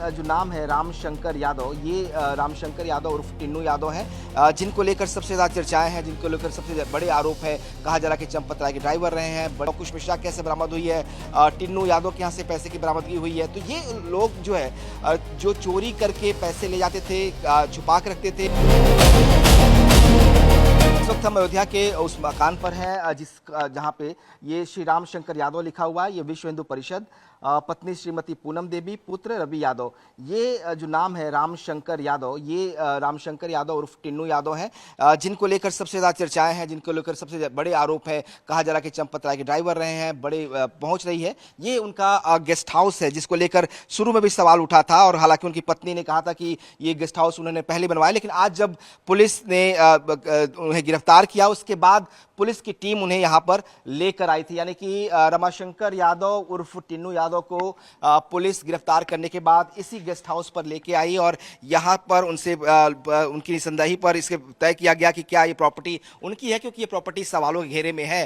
जो नाम है रामशंकर यादव, ये रामशंकर यादव उर्फ टिन्नू यादव है, जिनको लेकर सबसे ज़्यादा चर्चाएं हैं, जिनको लेकर सबसे बड़े आरोप है। कहा जा रहा है कि चंपत राय के ड्राइवर रहे हैं। लवकुश मिश्रा कैसे बरामद हुई है, टिन्नू यादव के यहाँ से पैसे की बरामदगी हुई है। तो ये लोग जो है जो चोरी करके पैसे ले जाते थे, छुपा के रखते थे। इस वक्त हम अयोध्या के उस मकान पर हैं जहाँ पे ये श्री रामशंकर यादव लिखा हुआ है। ये विश्व हिंदू परिषद, पत्नी श्रीमती पूनम देवी, पुत्र रवि यादव। ये जो नाम है रामशंकर यादव, ये रामशंकर यादव उर्फ टिन्नू यादव है, जिनको लेकर सबसे ज़्यादा चर्चाएं हैं, जिनको लेकर सबसे बड़े आरोप है। कहा जा रहा है कि चंपत राय के ड्राइवर रहे हैं। बड़े पहुंच रही है। ये उनका गेस्ट हाउस है, जिसको लेकर शुरू में भी सवाल उठा था, और हालांकि उनकी पत्नी ने कहा था कि ये गेस्ट हाउस उन्होंने पहले बनवाया, लेकिन आज जब पुलिस ने उन्हें गिरफ्तार किया, उसके बाद पुलिस की टीम उन्हें यहाँ पर लेकर आई थी। यानी कि रमाशंकर यादव उर्फ टिन्नू यादव को पुलिस गिरफ्तार करने के बाद इसी गेस्ट हाउस पर लेके आई, और यहाँ पर उनसे उनकी निसंदेही पर इसके तय किया गया कि क्या ये प्रॉपर्टी उनकी है, क्योंकि ये प्रॉपर्टी सवालों के घेरे में है।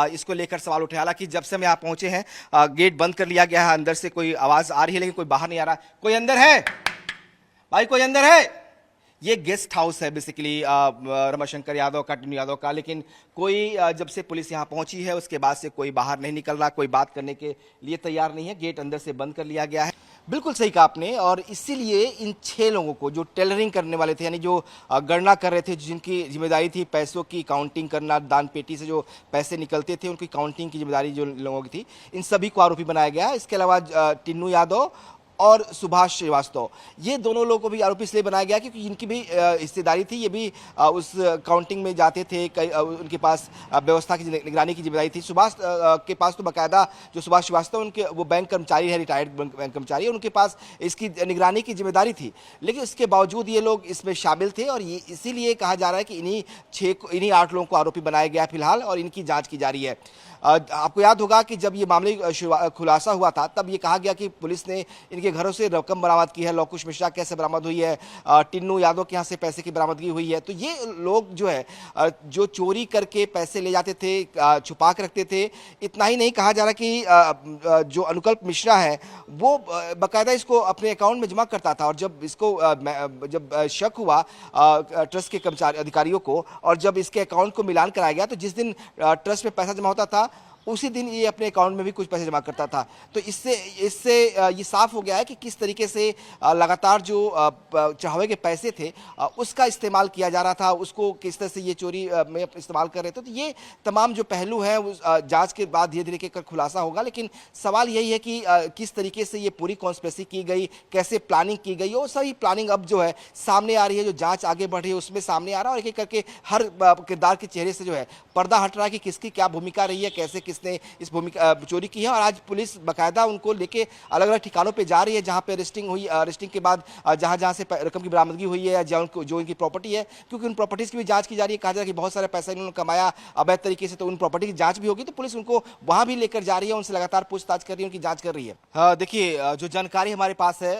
इसको लेकर सवाल उठे। हालांकि जब से हम यहाँ पहुंचे हैं, गेट बंद कर लिया गया है। अंदर से कोई आवाज आ रही है, लेकिन कोई बाहर नहीं आ रहा। कोई अंदर है भाई? कोई अंदर है? ये गेस्ट हाउस है बेसिकली रमाशंकर यादव का, टिन्नू यादव का, लेकिन कोई जब से पुलिस यहाँ पहुंची है उसके बाद से कोई बाहर नहीं निकल रहा, कोई बात करने के लिए तैयार नहीं है। गेट अंदर से बंद कर लिया गया है। बिल्कुल सही कहा आपने। और इसीलिए इन 6 लोगों को, जो टेलरिंग करने वाले थे, यानी जो गणना कर रहे थे, जिनकी जिम्मेदारी थी पैसों की काउंटिंग करना, दान पेटी से जो पैसे निकलते थे उनकी काउंटिंग की जिम्मेदारी जो लोगों की थी, इन सभी को आरोपी बनाया गया है। इसके अलावा टिन्नू यादव और सुभाष श्रीवास्तव, ये दोनों लोगों को भी आरोपी इसलिए बनाया गया क्योंकि इनकी भी हिस्सेदारी थी। ये भी उस काउंटिंग में जाते थे। उनके पास व्यवस्था की निगरानी की जिम्मेदारी थी। सुभाष के पास तो बाकायदा, जो सुभाष श्रीवास्तव उनके वो बैंक कर्मचारी है, रिटायर्ड बैंक कर्मचारी है, उनके पास इसकी निगरानी की जिम्मेदारी थी। लेकिन इसके बावजूद ये लोग इसमें शामिल थे, और ये इसीलिए कहा जा रहा है कि इन्हीं 8 लोगों को आरोपी बनाया गया फिलहाल, और इनकी जाँच की जा रही है। आपको याद होगा कि जब ये मामले खुलासा हुआ था, तब ये कहा गया कि पुलिस ने इनके घरों से रकम बरामद की है। लवकुश मिश्रा कैसे बरामद हुई है, टिन्नू यादव के यहाँ से पैसे की बरामदगी हुई है। तो ये लोग जो है जो चोरी करके पैसे ले जाते थे, छुपा के रखते थे। इतना ही नहीं, कहा जा रहा कि जो अनुकल्प मिश्रा है वो बाकायदा इसको अपने अकाउंट में जमा करता था, और जब इसको जब शक हुआ ट्रस्ट के कर्मचारी अधिकारियों को, और जब इसके अकाउंट को मिलान कराया गया, तो जिस दिन ट्रस्ट में पैसा जमा होता था उसी दिन ये अपने अकाउंट में भी कुछ पैसे जमा करता था। तो इससे ये साफ हो गया है कि किस तरीके से लगातार जो चढ़ावे के पैसे थे उसका इस्तेमाल किया जा रहा था, उसको किस तरह से ये चोरी में इस्तेमाल कर रहे थे। तो ये तमाम जो पहलू हैं उस जांच के बाद धीरे धीरे कर खुलासा होगा। लेकिन सवाल यही है कि किस तरीके से ये पूरी कॉन्स्पिरेसी की गई, कैसे प्लानिंग की गई, और सही प्लानिंग अब जो है सामने आ रही है। जो जाँच आगे बढ़ रही है उसमें सामने आ रहा है, और एक एक करके हर किरदार के चेहरे से जो है पर्दा हट रहा है कि किसकी क्या भूमिका रही है, कैसे किसने इस भूमिका चोरी की है। और आज पुलिस बाकायदा उनको लेके अलग अलग ठिकानों पे जा रही है, जहां पे अरेस्टिंग हुई, अरेस्टिंग के बाद जहां जहां से रकम की बरामदगी हुई है, जो इनकी प्रॉपर्टी है, क्योंकि उन प्रॉपर्टीज की भी जांच की जा रही है। कहा जा रहा है कि बहुत सारा पैसा इन्होंने कमाया अवैध तरीके से, तो उन प्रॉपर्टी की जांच भी होगी। तो पुलिस उनको वहां भी लेकर जा रही है, उनसे लगातार पूछताछ कर रही है, उनकी जांच कर रही है। देखिए, जो जानकारी हमारे पास है,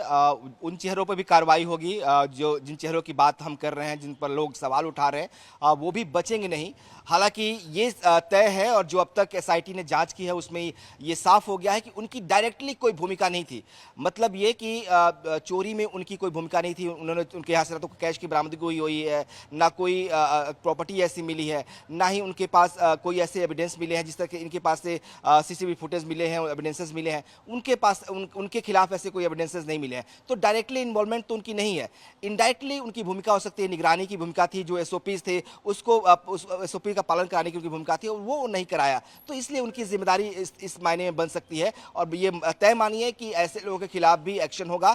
उन चेहरों पर भी कार्रवाई होगी। जो जिन चेहरों की बात हम कर रहे हैं, जिन पर लोग सवाल उठा रहे हैं, वो भी बचेंगे नहीं। हालांकि ये तय है, और जो अब तक एसआईटी ने जांच की है उसमें ये साफ हो गया है कि उनकी डायरेक्टली कोई भूमिका नहीं थी। मतलब ये कि चोरी में उनकी कोई भूमिका नहीं थी। उन्होंने उनके यहाँ से ना तो कैश की बरामदगी हुई है, ना कोई प्रॉपर्टी ऐसी मिली है, ना ही उनके पास कोई ऐसे एविडेंस मिले हैं। जिस तरह के इनके पास से सीसीटीवी फुटेज मिले हैं, एविडेंसेस मिले हैं, उनके पास उनके खिलाफ ऐसे कोई एविडेंसेस नहीं मिले हैं। तो डायरेक्टली इन्वॉल्वमेंट तो उनकी नहीं है। इनडायरेक्टली उनकी भूमिका हो सकती है, निगरानी की भूमिका थी, जो एसओपीज थे उसको उस एसओपी का पालन कराने की उनकी भूमिका थी, और वो नहीं कराया। तो इसलिए उनकी जिम्मेदारी इस मायने में बन सकती है। और ये तय मानिए कि ऐसे लोगों के खिलाफ भी एक्शन होगा।